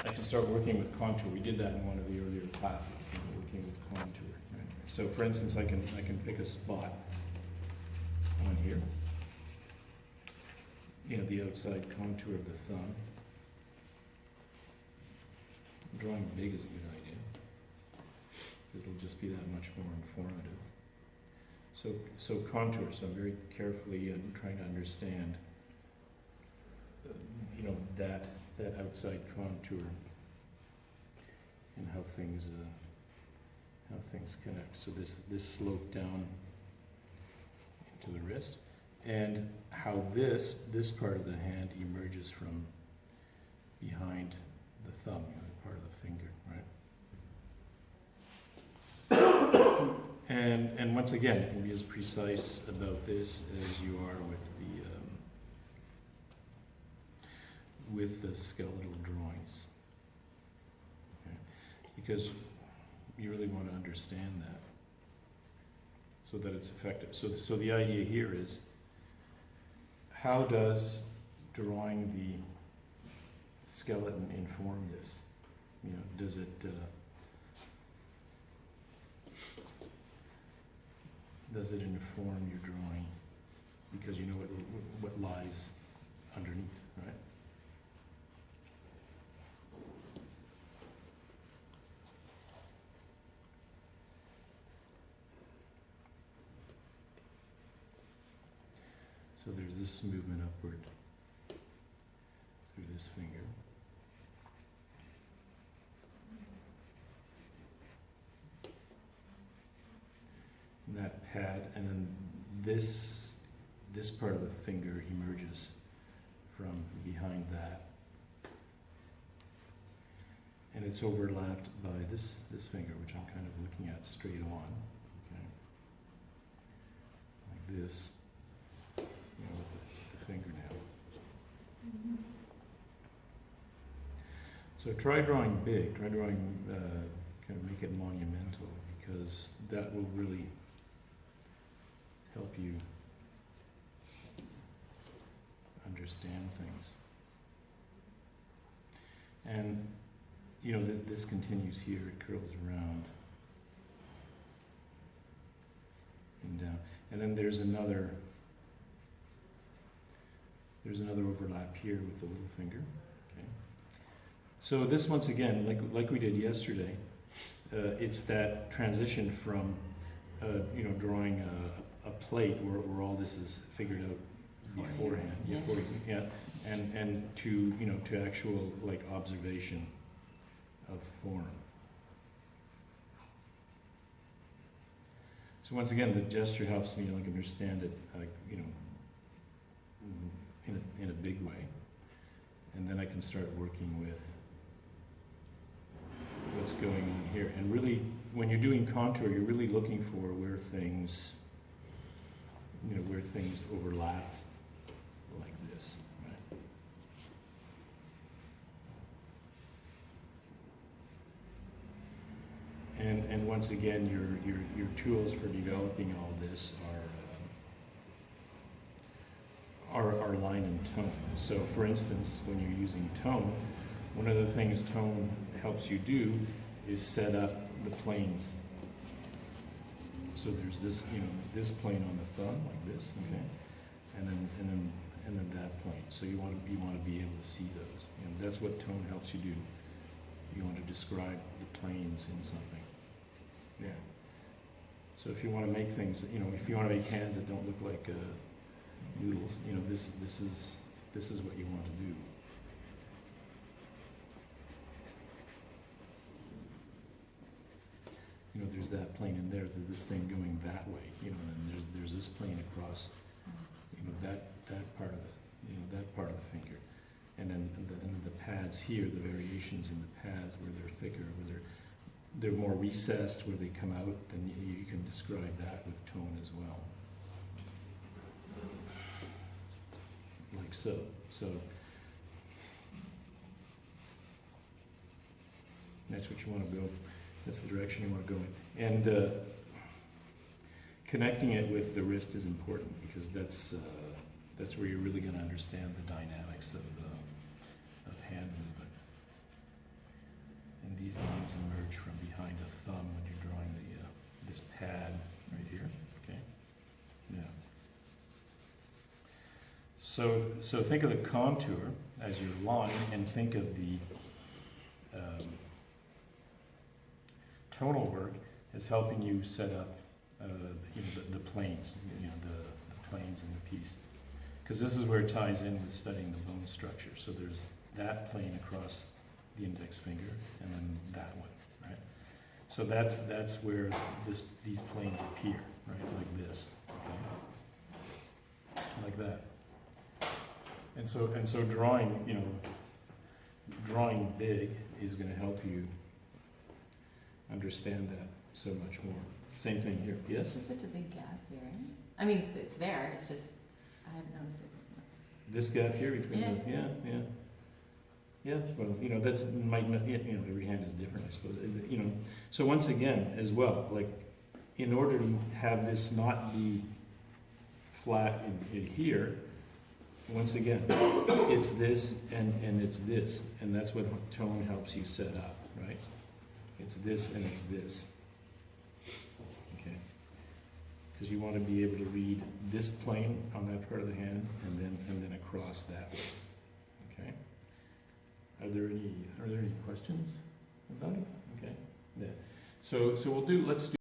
I can start working with contour. We did that in one of the earlier classes, working with contour. Right? So for instance, I can pick a spot on here, the outside contour of the thumb. Drawing big is a good idea. It'll just be that much more informative. So contour, so I'm very carefully trying to understand, that outside contour and how things connect. So this slope down into the wrist, and how this part of the hand emerges from behind the thumb, part of the finger, right? And once again, you can be as precise about this as you are with the skeletal drawings, okay? Because you really want to understand that so that it's effective. So the idea here is, how does drawing the skeleton inform this? Does it inform your drawing because you know what lies underneath, right? So there's this movement upward through this finger. And that pad, and then this part of the finger emerges from behind that. And it's overlapped by this finger, which I'm kind of looking at straight on. Okay. Like this. With the fingernail. Mm-hmm. So try drawing big, kind of make it monumental, because that will really help you understand things. And, this continues here, it curls around and down. And then there's another overlap here with the little finger. Okay. So this, once again, like we did yesterday, it's that transition from drawing a plate where all this is figured out beforehand, and to actual observation of form. So once again, the gesture helps me understand it, in a big way, and then I can start working with what's going on here. And really, when you're doing contour, you're really looking for where things overlap, like this, right? And once again, your tools for developing all this are line and tone. So for instance, when you're using tone, one of the things tone helps you do is set up the planes. So there's this, this plane on the thumb, like this, okay, and then that plane. So you want to be able to see those. That's what tone helps you do. You want to describe the planes in something. Yeah. So if you want to make things, if you want to make hands that don't look like noodles, this is what you want to do. There's that plane, and there's this thing going that way, and there's this plane across, that part of that part of the finger, and then the pads here, the variations in the pads where they're thicker, where they're more recessed, where they come out, then you can describe that with tone as well. Like so. So that's what you want to go. That's the direction you want to go in. And connecting it with the wrist is important, because that's where you're really going to understand the dynamics of hand movement. lines emerge from behind the thumb when you're drawing this pad right here, okay? Yeah. So think of the contour as your line, and think of the tonal work as helping you set up the planes, the planes in the piece. Because this is where it ties in with studying the bone structure. So there's that plane across the index finger, and then that one, right? So that's where these planes appear, right? Like this, okay? Like that. And so drawing, drawing big is going to help you understand that so much more. Same thing here. Yes? There's such a big gap here. I mean, it's there. It's just I hadn't noticed it before. This gap here between yeah. Well, that's might not. Every hand is different, I suppose. So once again, as well, like in order to have this not be flat in here, once again, it's this and it's this, and that's what tone helps you set up, right? It's this and it's this. Okay. Because you want to be able to read this plane on that part of the hand, and then across that way. Okay. Are there any questions about it? Okay. Yeah. So let's do